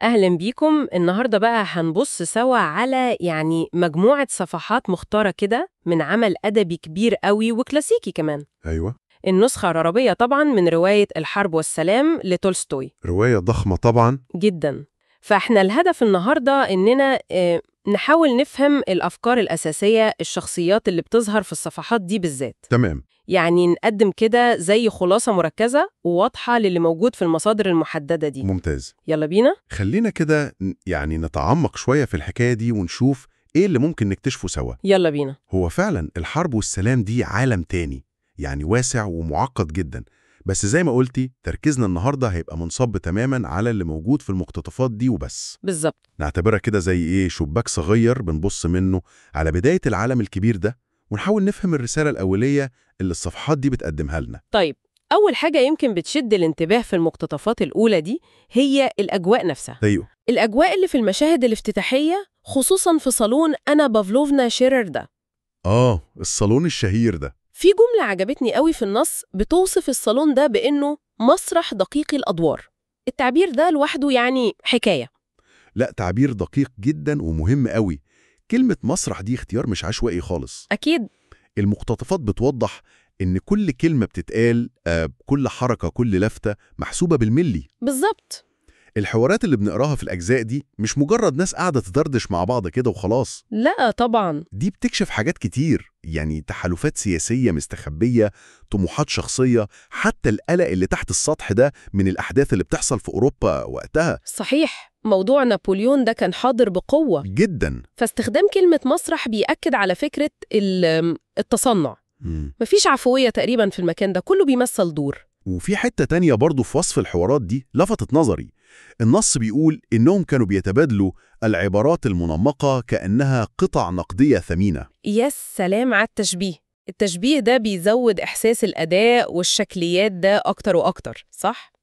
أهلا بيكم. النهاردة بقى هنبص سوا على مجموعة صفحات مختارة كده من عمل أدبي كبير قوي وكلاسيكي كمان. أيوة. النسخة العربية طبعا من رواية الحرب والسلام لتولستوي. رواية ضخمة طبعا. جدا. فاحنا الهدف النهاردة إننا نحاول نفهم الأفكار الأساسية، الشخصيات اللي بتظهر في الصفحات دي بالذات. تمام. يعني نقدم كده زي خلاصة مركزة وواضحة للي موجود في المصادر المحددة دي. ممتاز. يلا بينا. خلينا كده نتعمق شوية في الحكاية دي ونشوف إيه اللي ممكن نكتشفه سوا. يلا بينا. هو فعلا الحرب والسلام دي عالم تاني، يعني واسع ومعقد جدا، بس زي ما قلتي تركيزنا النهاردة هيبقى منصب تماما على اللي موجود في المقتطفات دي وبس. بالظبط. نعتبرها كده زي إيه، شباك صغير بنبص منه على بداية العالم الكبير ده، ونحاول نفهم الرسالة الأولية اللي الصفحات دي بتقدمها لنا. طيب، أول حاجة يمكن بتشد الانتباه في المقتطفات الأولى دي هي الأجواء نفسها. أيوه. الأجواء اللي في المشاهد الافتتاحية، خصوصاً في صالون أنا بافلوفنا شيرر ده. الصالون الشهير ده. في جملة عجبتني قوي في النص بتوصف الصالون ده بأنه مسرح دقيق الأدوار. التعبير ده لوحده حكاية. لا، تعبير دقيق جدا ومهم قوي. كلمة مسرح دي اختيار مش عشوائي خالص. أكيد. المقتطفات بتوضح إن كل كلمة بتتقال، كل حركة، كل لفتة محسوبة بالملي. بالظبط. الحوارات اللي بنقراها في الأجزاء دي مش مجرد ناس قاعدة تدردش مع بعض كده وخلاص. لا طبعاً. دي بتكشف حاجات كتير، يعني تحالفات سياسية مستخبية، طموحات شخصية، حتى القلق اللي تحت السطح ده من الأحداث اللي بتحصل في أوروبا وقتها. صحيح، موضوع نابليون ده كان حاضر بقوة جدا. فاستخدام كلمة مسرح بيأكد على فكرة التصنع. مفيش عفوية تقريبا في المكان ده، كله بيمثل دور. وفي حتة تانية برضو في وصف الحوارات دي لفتت نظري. النص بيقول إنهم كانوا بيتبادلوا العبارات المنمقة كأنها قطع نقدية ثمينة. يا سلام على التشبيه. التشبيه ده بيزود إحساس الأداء والشكليات ده أكتر وأكتر، صح؟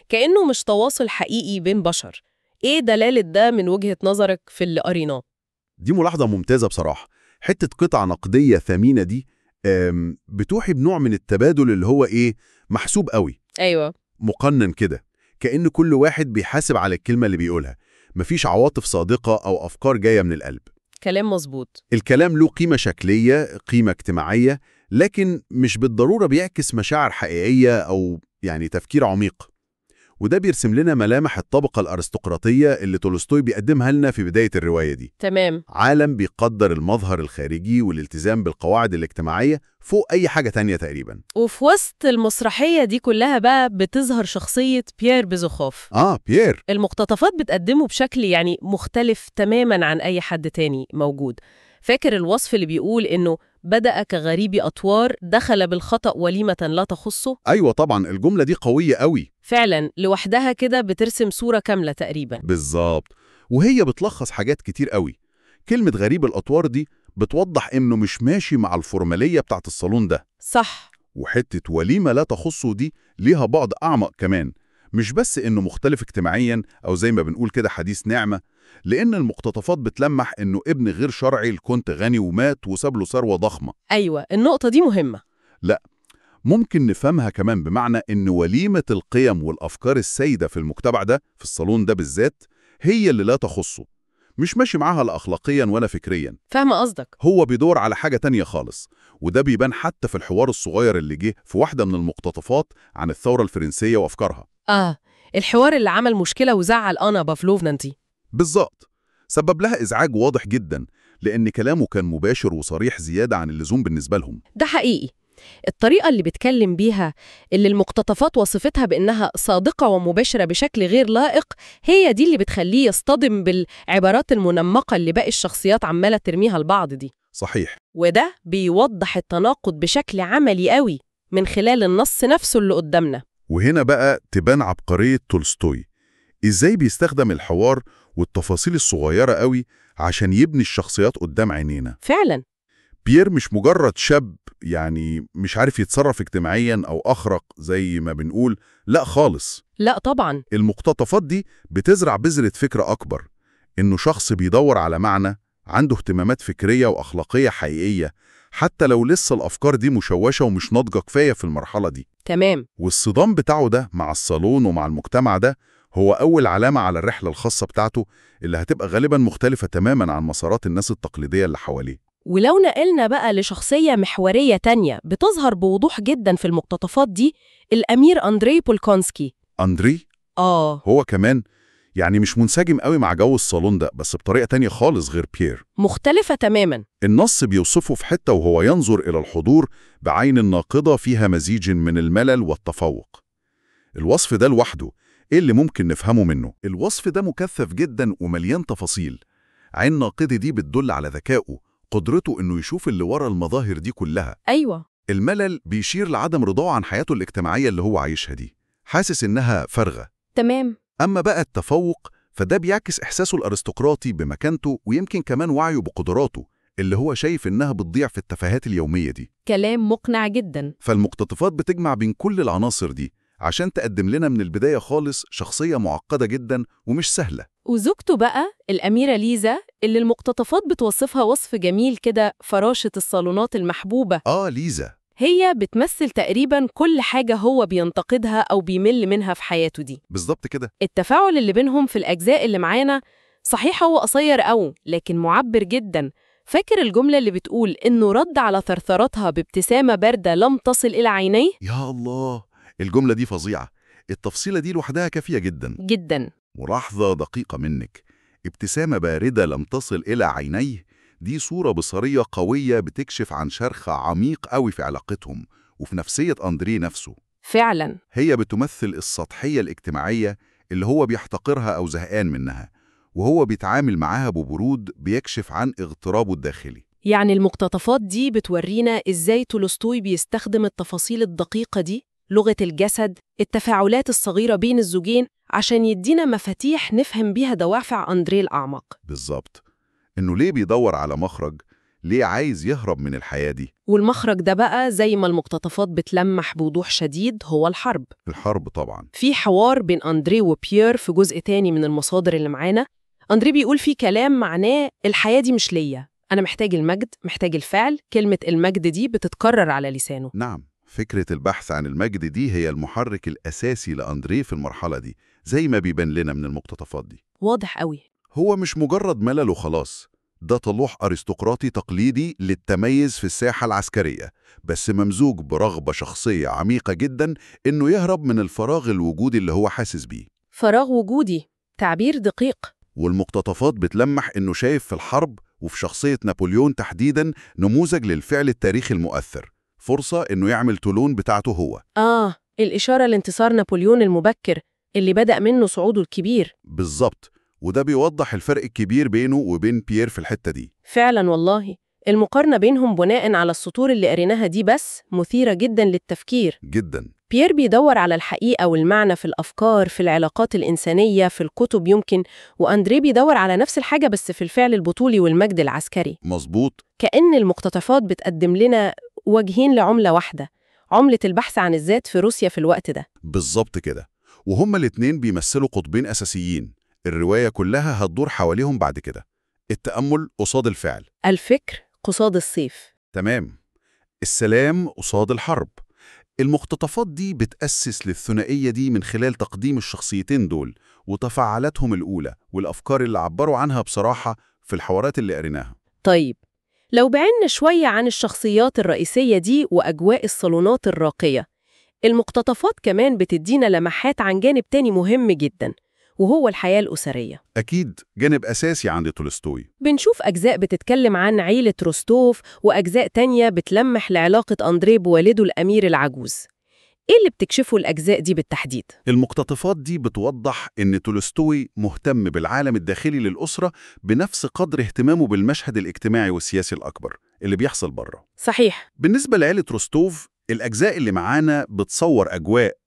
كأنه مش تواصل حقيقي بين بشر. إيه دلالة ده من وجهة نظرك في اللي قريناه؟ دي ملاحظة ممتازة بصراحة. حتة قطع نقدية ثمينة دي بتوحي بنوع من التبادل اللي هو إيه، محسوب قوي. أيوة. مقنن كده، كأن كل واحد بيحاسب على الكلمة اللي بيقولها. مفيش عواطف صادقة أو أفكار جاية من القلب. كلام مظبوط. الكلام له قيمة شكلية، قيمة اجتماعية، لكن مش بالضرورة بيعكس مشاعر حقيقية أو تفكير عميق. وده بيرسم لنا ملامح الطبقة الأرستقراطية اللي تولستوي بيقدمها لنا في بداية الرواية دي. تمام. عالم بيقدر المظهر الخارجي والالتزام بالقواعد الاجتماعية فوق أي حاجة تانية تقريبا. وفي وسط المسرحية دي كلها بقى بتظهر شخصية بيير بيزوخوف. بيير. المقتطفات بتقدمه بشكل مختلف تماماً عن أي حد تاني موجود. فاكر الوصف اللي بيقول إنه بدأ كغريب أطوار دخل بالخطأ وليمة لا تخصه؟ أيوة طبعا، الجملة دي قوية قوي. فعلاً لوحدها كده بترسم صورة كاملة تقريباً. بالظبط، وهي بتلخص حاجات كتير قوي. كلمة غريب الأطوار دي بتوضح إنه مش ماشي مع الفورمالية بتاعت الصالون ده. صح. وحتة وليمة لا تخصه دي ليها بعد أعمق كمان، مش بس إنه مختلف اجتماعياً أو زي ما بنقول كده حديث نعمة، لأن المقتطفات بتلمح إنه ابن غير شرعي الكونت غني ومات وساب له ثروة ضخمة. أيوة، النقطة دي مهمة. لا، ممكن نفهمها كمان بمعنى إن وليمة القيم والأفكار السائدة في المجتمع ده، في الصالون ده بالذات، هي اللي لا تخصه. مش ماشي معاها لا أخلاقياً ولا فكرياً. فاهمة قصدك. هو بيدور على حاجة تانية خالص، وده بيبان حتى في الحوار الصغير اللي جه في واحدة من المقتطفات عن الثورة الفرنسية وأفكارها. الحوار اللي عمل مشكلة وزعل أنا بافلوفنا دي. بالظبط، سبب لها إزعاج واضح جدا، لأن كلامه كان مباشر وصريح زيادة عن اللزوم بالنسبة لهم. ده حقيقي. الطريقة اللي بيتكلم بيها، اللي المقتطفات وصفتها بأنها صادقة ومباشرة بشكل غير لائق، هي دي اللي بتخليه يصطدم بالعبارات المنمقة اللي باقي الشخصيات عمالة ترميها لبعض دي. صحيح. وده بيوضح التناقض بشكل عملي قوي من خلال النص نفسه اللي قدامنا. وهنا بقى تبان عبقرية تولستوي، إزاي بيستخدم الحوار والتفاصيل الصغيرة قوي عشان يبني الشخصيات قدام عينينا. فعلا. بيير مش مجرد شاب مش عارف يتصرف اجتماعيا أو أخرق زي ما بنقول، لا خالص. لا طبعا. المقتطفات دي بتزرع بذرة فكرة أكبر، إنه شخص بيدور على معنى، عنده اهتمامات فكرية وأخلاقية حقيقية، حتى لو لسه الأفكار دي مشوشة ومش ناضجة كفاية في المرحلة دي. تمام. والصدام بتاعه ده مع الصالون ومع المجتمع ده هو أول علامة على الرحلة الخاصة بتاعته اللي هتبقى غالبا مختلفة تماما عن مسارات الناس التقليدية اللي حواليه. ولو نقلنا بقى لشخصية محورية تانية بتظهر بوضوح جدا في المقتطفات دي، الأمير أندري بولكونسكي. أندري؟ هو كمان يعني مش منسجم قوي مع جو الصالون ده، بس بطريقة تانية خالص غير بيير. مختلفة تماما. النص بيوصفه في حتة وهو ينظر إلى الحضور بعين ناقضة فيها مزيج من الملل والتفوق. الوصف ده لوحده إيه اللي ممكن نفهمه منه؟ الوصف ده مكثف جدا ومليان تفاصيل. عين ناقضة دي بتدل على ذكائه، قدرته إنه يشوف اللي ورا المظاهر دي كلها. أيوة. الملل بيشير لعدم رضاه عن حياته الاجتماعية اللي هو عايشها دي، حاسس إنها فارغة. تمام. أما بقى التفوق فده بيعكس إحساسه الأرستقراطي بمكانته، ويمكن كمان وعيه بقدراته اللي هو شايف إنها بتضيع في التفاهات اليومية دي. كلام مقنع جدا. فالمقتطفات بتجمع بين كل العناصر دي عشان تقدم لنا من البداية خالص شخصية معقدة جدا ومش سهلة. وزوجته بقى الأميرة ليزا اللي المقتطفات بتوصفها وصف جميل كده، فراشة الصالونات المحبوبة. ليزا. هي بتمثل تقريبا كل حاجة هو بينتقدها أو بيمل منها في حياته دي. بالظبط كده. التفاعل اللي بينهم في الأجزاء اللي معانا صحيح هو قصير أوي لكن معبر جدا. فاكر الجملة اللي بتقول إنه رد على ثرثرتها بابتسامة باردة لم تصل إلى عينيه؟ يا الله، الجملة دي فظيعة. التفصيلة دي لوحدها كافية جدا. جدا. ملاحظة دقيقة منك. ابتسامة باردة لم تصل إلى عينيه، دي صورة بصرية قوية بتكشف عن شرخ عميق قوي في علاقتهم وفي نفسية أندري نفسه. فعلا. هي بتمثل السطحية الاجتماعية اللي هو بيحتقرها أو زهقان منها، وهو بيتعامل معاها ببرود بيكشف عن اغترابه الداخلي. يعني المقتطفات دي بتورينا إزاي تولستوي بيستخدم التفاصيل الدقيقة دي، لغة الجسد، التفاعلات الصغيرة بين الزوجين، عشان يدينا مفاتيح نفهم بيها دوافع أندري الأعمق. بالظبط. إنه ليه بيدور على مخرج، ليه عايز يهرب من الحياة دي. والمخرج ده بقى زي ما المقتطفات بتلمح بوضوح شديد هو الحرب. الحرب طبعا. في حوار بين أندري وبيير في جزء تاني من المصادر اللي معانا، أندري بيقول فيه كلام معناه الحياة دي مش ليا، أنا محتاج المجد، محتاج الفعل. كلمة المجد دي بتتكرر على لسانه. نعم، فكرة البحث عن المجد دي هي المحرك الأساسي لأندري في المرحلة دي، زي ما بيبان لنا من المقتطفات دي. واضح قوي. هو مش مجرد ملل وخلاص، ده طلوح أرستقراطي تقليدي للتميز في الساحة العسكرية، بس ممزوج برغبة شخصية عميقة جدا إنه يهرب من الفراغ الوجودي اللي هو حاسس بيه. فراغ وجودي، تعبير دقيق. والمقتطفات بتلمح إنه شايف في الحرب وفي شخصية نابليون تحديداً نموذج للفعل التاريخي المؤثر، فرصة إنه يعمل تولون بتاعته هو. الإشارة لانتصار نابليون المبكر اللي بدأ منه صعوده الكبير. بالظبط، وده بيوضح الفرق الكبير بينه وبين بيير في الحتة دي. فعلا والله، المقارنة بينهم بناء على السطور اللي قريناها دي بس مثيرة جدا للتفكير. جدا. بيير بيدور على الحقيقة والمعنى في الأفكار، في العلاقات الإنسانية، في الكتب يمكن، وأندري بيدور على نفس الحاجة بس في الفعل البطولي والمجد العسكري. مظبوط. كأن المقتطفات بتقدم لنا وجهين لعملة واحدة، عملة البحث عن الذات في روسيا في الوقت ده. بالظبط كده، وهما الاتنين بيمثلوا قطبين أساسيين الرواية كلها هتدور حواليهم بعد كده. التأمل قصاد الفعل، الفكر قصاد السيف. تمام، السلام قصاد الحرب. المقتطفات دي بتأسس للثنائية دي من خلال تقديم الشخصيتين دول وتفاعلاتهم الأولى والأفكار اللي عبروا عنها بصراحة في الحوارات اللي قريناها. طيب، لو بعدنا شوية عن الشخصيات الرئيسية دي وأجواء الصالونات الراقية، المقتطفات كمان بتدينا لمحات عن جانب تاني مهم جدا، وهو الحياة الأسرية. أكيد جانب أساسي عند تولستوي. بنشوف أجزاء بتتكلم عن عيلة روستوف، وأجزاء تانية بتلمح لعلاقة أندري بوالده الأمير العجوز. إيه اللي بتكشفه الأجزاء دي بالتحديد؟ المقتطفات دي بتوضح إن تولستوي مهتم بالعالم الداخلي للأسرة بنفس قدر اهتمامه بالمشهد الاجتماعي والسياسي الأكبر اللي بيحصل بره. صحيح. بالنسبة لعيلة روستوف، الأجزاء اللي معانا بتصور أجواء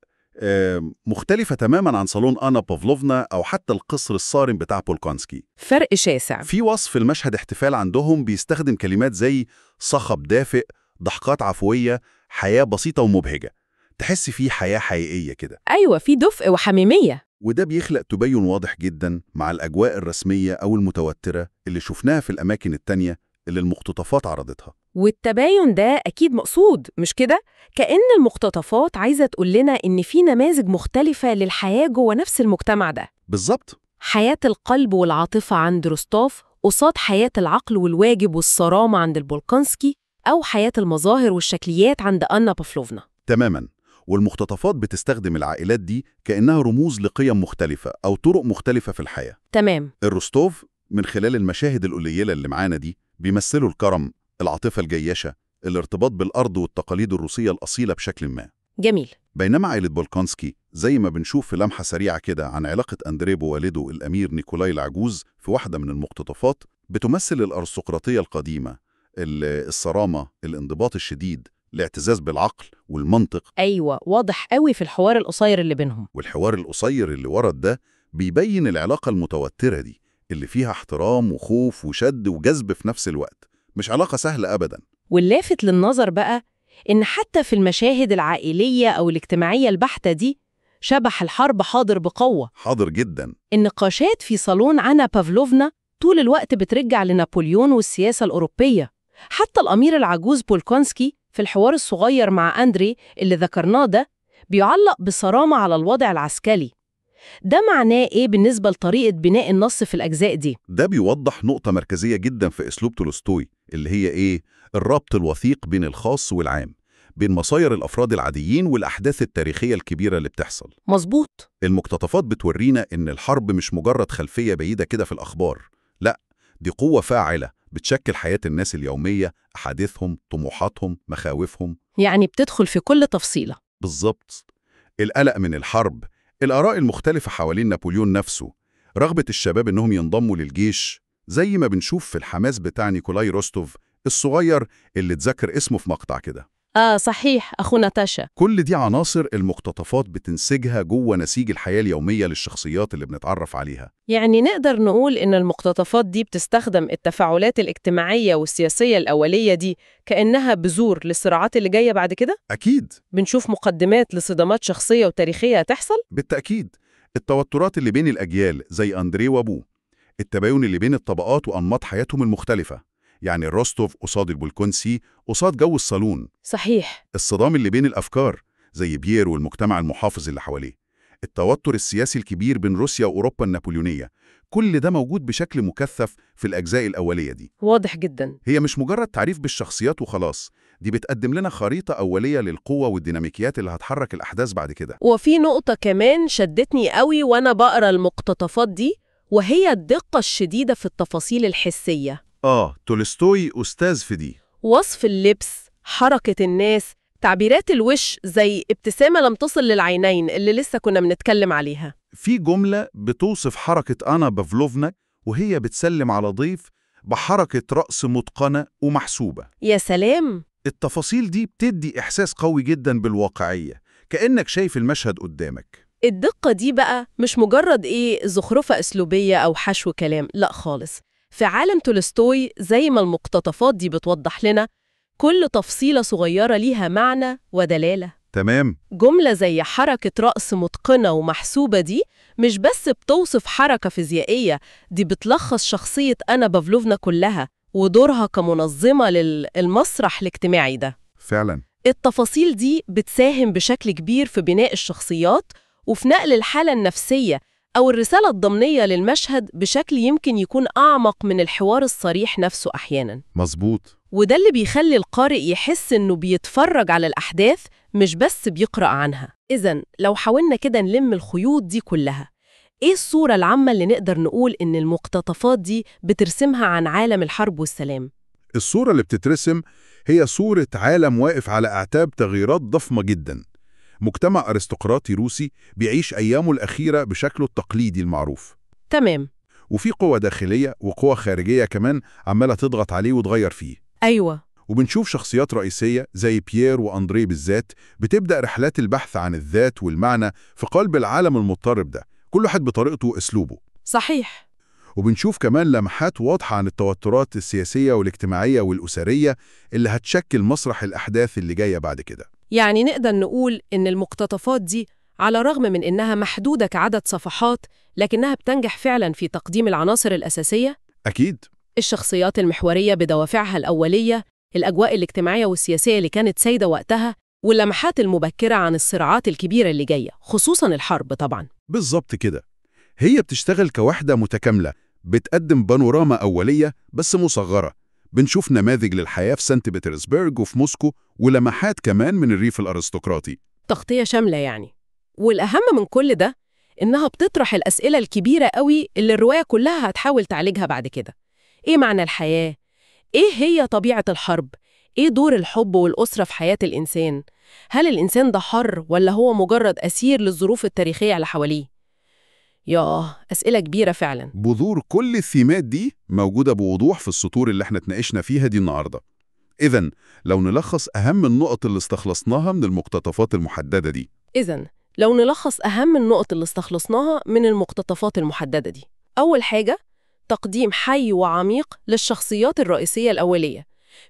مختلفة تماماً عن صالون آنا بافلوفنا أو حتى القصر الصارم بتاع بولكونسكي. فرق شاسع. في وصف المشهد احتفال عندهم بيستخدم كلمات زي صخب دافئ، ضحكات عفوية، حياة بسيطة ومبهجة. تحس فيه حياة حقيقية كده. أيوة، في دفء وحميمية. وده بيخلق تبين واضح جدا مع الأجواء الرسمية أو المتوترة اللي شفناها في الأماكن التانية اللي المقتطفات عرضتها. والتباين ده أكيد مقصود، مش كده؟ كأن المقتطفات عايزة تقول لنا إن في نماذج مختلفة للحياة جوه نفس المجتمع ده. بالظبط. حياة القلب والعاطفة عند روستوف قصاد حياة العقل والواجب والصرامة عند البولكونسكي، أو حياة المظاهر والشكليات عند أنا بافلوفنا. تماماً. والمقتطفات بتستخدم العائلات دي كأنها رموز لقيم مختلفة أو طرق مختلفة في الحياة. تمام. الروستوف من خلال المشاهد القليلة اللي معانا دي بيمثلوا الكرم، العاطفة الجياشة، الارتباط بالأرض والتقاليد الروسية الأصيلة بشكل ما. جميل. بينما عائلة بولكونسكي زي ما بنشوف في لمحة سريعة كده عن علاقة أندريه بوالده الأمير نيكولاي العجوز في واحدة من المقتطفات، بتمثل الأرستقراطية القديمة، الصرامة، الانضباط الشديد، الاعتزاز بالعقل والمنطق. أيوة، واضح قوي في الحوار القصير اللي بينهم. والحوار القصير اللي ورد ده بيبين العلاقة المتوترة دي اللي فيها احترام وخوف وشد وجذب في نفس الوقت. مش علاقة سهلة أبداً. واللافت للنظر بقى إن حتى في المشاهد العائلية أو الاجتماعية البحتة دي شبح الحرب حاضر بقوة. حاضر جداً. النقاشات في صالون أنا بافلوفنا طول الوقت بترجع لنابليون والسياسة الأوروبية. حتى الأمير العجوز بولكونسكي في الحوار الصغير مع أندري اللي ذكرناه ده بيعلق بصرامة على الوضع العسكري. ده معناه إيه بالنسبة لطريقة بناء النص في الأجزاء دي؟ ده بيوضح نقطة مركزية جداً في أسلوب تولستوي، اللي هي إيه؟ الربط الوثيق بين الخاص والعام، بين مصاير الأفراد العاديين والأحداث التاريخية الكبيرة اللي بتحصل. مظبوط. المقتطفات بتورينا إن الحرب مش مجرد خلفية بعيدة كده في الأخبار، لأ، دي قوة فاعلة بتشكل حياة الناس اليومية، أحاديثهم، طموحاتهم، مخاوفهم. يعني بتدخل في كل تفصيلة. بالظبط. القلق من الحرب، الآراء المختلفة حوالين نابليون نفسه، رغبة الشباب إنهم ينضموا للجيش، زي ما بنشوف في الحماس بتاع نيكولاي روستوف الصغير اللي اتذكر اسمه في مقطع كده. صحيح، أخو ناتاشا. كل دي عناصر المقتطفات بتنسجها جوه نسيج الحياة اليومية للشخصيات اللي بنتعرف عليها. يعني نقدر نقول إن المقتطفات دي بتستخدم التفاعلات الاجتماعية والسياسية الأولية دي كأنها بذور للصراعات اللي جاية بعد كده؟ أكيد. بنشوف مقدمات لصدامات شخصية وتاريخية هتحصل؟ بالتأكيد. التوترات اللي بين الأجيال زي أندريه وأبوه، التباين اللي بين الطبقات وأنماط حياتهم المختلفة، يعني روستوف قصاد البولكونسي قصاد جو الصالون. صحيح. الصدام اللي بين الأفكار زي بيير والمجتمع المحافظ اللي حواليه، التوتر السياسي الكبير بين روسيا وأوروبا النابليونية، كل ده موجود بشكل مكثف في الأجزاء الأولية دي. واضح جدا. هي مش مجرد تعريف بالشخصيات وخلاص، دي بتقدم لنا خريطة أولية للقوة والديناميكيات اللي هتحرك الأحداث بعد كده. وفي نقطة كمان شدتني قوي وأنا بقرأ المقتطفات دي، وهي الدقة الشديدة في التفاصيل الحسية. تولستوي أستاذ في دي. وصف اللبس، حركة الناس، تعبيرات الوش زي ابتسامة لم تصل للعينين اللي لسه كنا بنتكلم عليها. في جملة بتوصف حركة أنا بافلوفنا وهي بتسلم على ضيف بحركة رأس متقنة ومحسوبة. يا سلام! التفاصيل دي بتدي إحساس قوي جدا بالواقعية، كأنك شايف المشهد قدامك. الدقة دي بقى مش مجرد زخرفة أسلوبية أو حشو كلام، لا خالص. في عالم تولستوي زي ما المقتطفات دي بتوضح لنا، كل تفصيلة صغيرة ليها معنى ودلالة. تمام. جملة زي حركة رأس متقنة ومحسوبة دي مش بس بتوصف حركة فيزيائية، دي بتلخص شخصية أنا بافلوفنا كلها ودورها كمنظمة للمسرح الاجتماعي ده. فعلا. التفاصيل دي بتساهم بشكل كبير في بناء الشخصيات وفي نقل الحالة النفسية أو الرسالة الضمنية للمشهد بشكل يمكن يكون أعمق من الحوار الصريح نفسه أحياناً. مظبوط. وده اللي بيخلي القارئ يحس إنه بيتفرج على الأحداث مش بس بيقرأ عنها. إذن لو حاولنا كده نلم الخيوط دي كلها، إيه الصورة العامة اللي نقدر نقول إن المقتطفات دي بترسمها عن عالم الحرب والسلام؟ الصورة اللي بتترسم هي صورة عالم واقف على أعتاب تغييرات ضخمة جدا. مجتمع أرستقراطي روسي بيعيش أيامه الأخيرة بشكله التقليدي المعروف. تمام. وفي قوة داخلية وقوة خارجية كمان عمالة تضغط عليه وتغير فيه. أيوة. وبنشوف شخصيات رئيسية زي بيير وأندريه بالذات بتبدأ رحلات البحث عن الذات والمعنى في قلب العالم المضطرب ده، كل واحد بطريقته وأسلوبه. صحيح. وبنشوف كمان لمحات واضحة عن التوترات السياسية والاجتماعية والأسرية اللي هتشكل مسرح الأحداث اللي جاية بعد كده. يعني نقدر نقول إن المقتطفات دي على الرغم من إنها محدودة كعدد صفحات، لكنها بتنجح فعلاً في تقديم العناصر الأساسية؟ أكيد. الشخصيات المحورية بدوافعها الأولية، الأجواء الاجتماعية والسياسية اللي كانت سايدة وقتها، واللمحات المبكرة عن الصراعات الكبيرة اللي جاية، خصوصاً الحرب طبعاً. بالظبط كده. هي بتشتغل كوحدة متكاملة، بتقدم بانوراما أولية بس مصغرة. بنشوف نماذج للحياة في سانت بطرسبرغ وفي موسكو، ولمحات كمان من الريف الأرستقراطي. تغطية شاملة يعني. والأهم من كل ده إنها بتطرح الأسئلة الكبيرة قوي اللي الرواية كلها هتحاول تعالجها بعد كده. إيه معنى الحياة؟ إيه هي طبيعة الحرب؟ إيه دور الحب والأسرة في حياة الإنسان؟ هل الإنسان ده حر ولا هو مجرد أسير للظروف التاريخية اللي حواليه؟ ياه، أسئلة كبيرة فعلا. بذور كل الثيمات دي موجودة بوضوح في السطور اللي احنا اتناقشنا فيها دي النهاردة. إذن لو نلخص أهم النقط اللي استخلصناها من المقتطفات المحددة دي. إذن لو نلخص أهم النقط اللي استخلصناها من المقتطفات المحددة دي، أول حاجة تقديم حي وعميق للشخصيات الرئيسية الأولية،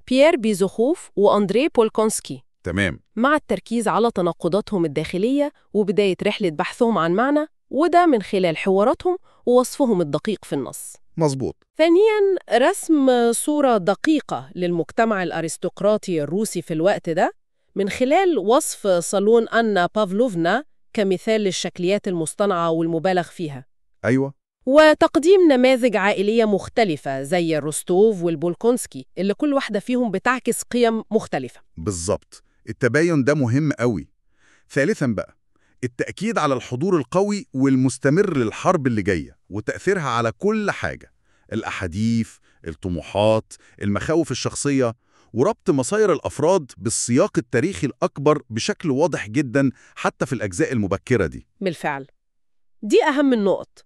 بيير بيزوخوف وأندري بولكونسكي، تمام. مع التركيز على تناقضاتهم الداخلية وبداية رحلة بحثهم عن معنى، وده من خلال حواراتهم ووصفهم الدقيق في النص. مظبوط. ثانياً، رسم صورة دقيقة للمجتمع الأرستقراطي الروسي في الوقت ده من خلال وصف صالون أنا بافلوفنا كمثال للشكليات المصطنعة والمبالغ فيها، أيوة. وتقديم نماذج عائلية مختلفة زي الروستوف والبولكونسكي اللي كل واحدة فيهم بتعكس قيم مختلفة. بالظبط، التباين ده مهم قوي. ثالثاً بقى، التأكيد على الحضور القوي والمستمر للحرب اللي جاية وتأثيرها على كل حاجة، الأحاديث، الطموحات، المخاوف الشخصية، وربط مصير الأفراد بالسياق التاريخي الأكبر بشكل واضح جدا حتى في الأجزاء المبكرة دي. بالفعل، دي أهم النقط،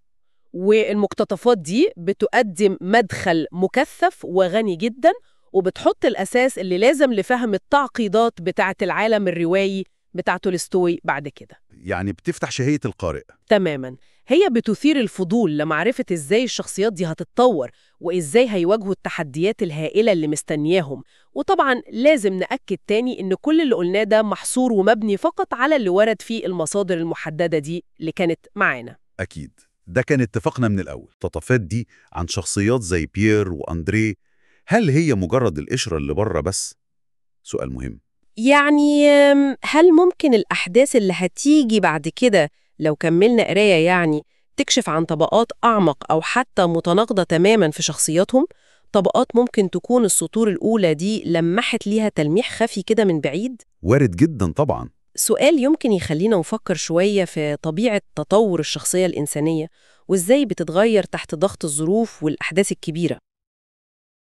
والمقتطفات دي بتقدم مدخل مكثف وغني جدا، وبتحط الأساس اللي لازم لفهم التعقيدات بتاعة العالم الروائي بتاع تولستوي بعد كده. يعني بتفتح شهية القارئ. تماماً، هي بتثير الفضول لمعرفة إزاي الشخصيات دي هتتطور وإزاي هيواجهوا التحديات الهائلة اللي مستنياهم. وطبعاً لازم نأكد تاني إن كل اللي قلناه ده محصور ومبني فقط على اللي ورد فيه المصادر المحددة دي اللي كانت معانا. أكيد، ده كان اتفاقنا من الأول. التطفات دي عن شخصيات زي بيير وأندري، هل هي مجرد القشرة اللي بره بس؟ سؤال مهم. يعني هل ممكن الأحداث اللي هتيجي بعد كده لو كملنا قراية يعني تكشف عن طبقات أعمق أو حتى متناقضة تماماً في شخصياتهم؟ طبقات ممكن تكون السطور الأولى دي لمحت ليها تلميح خفي كده من بعيد؟ وارد جدا طبعا. سؤال يمكن يخلينا نفكر شوية في طبيعة تطور الشخصية الإنسانية وإزاي بتتغير تحت ضغط الظروف والأحداث الكبيرة.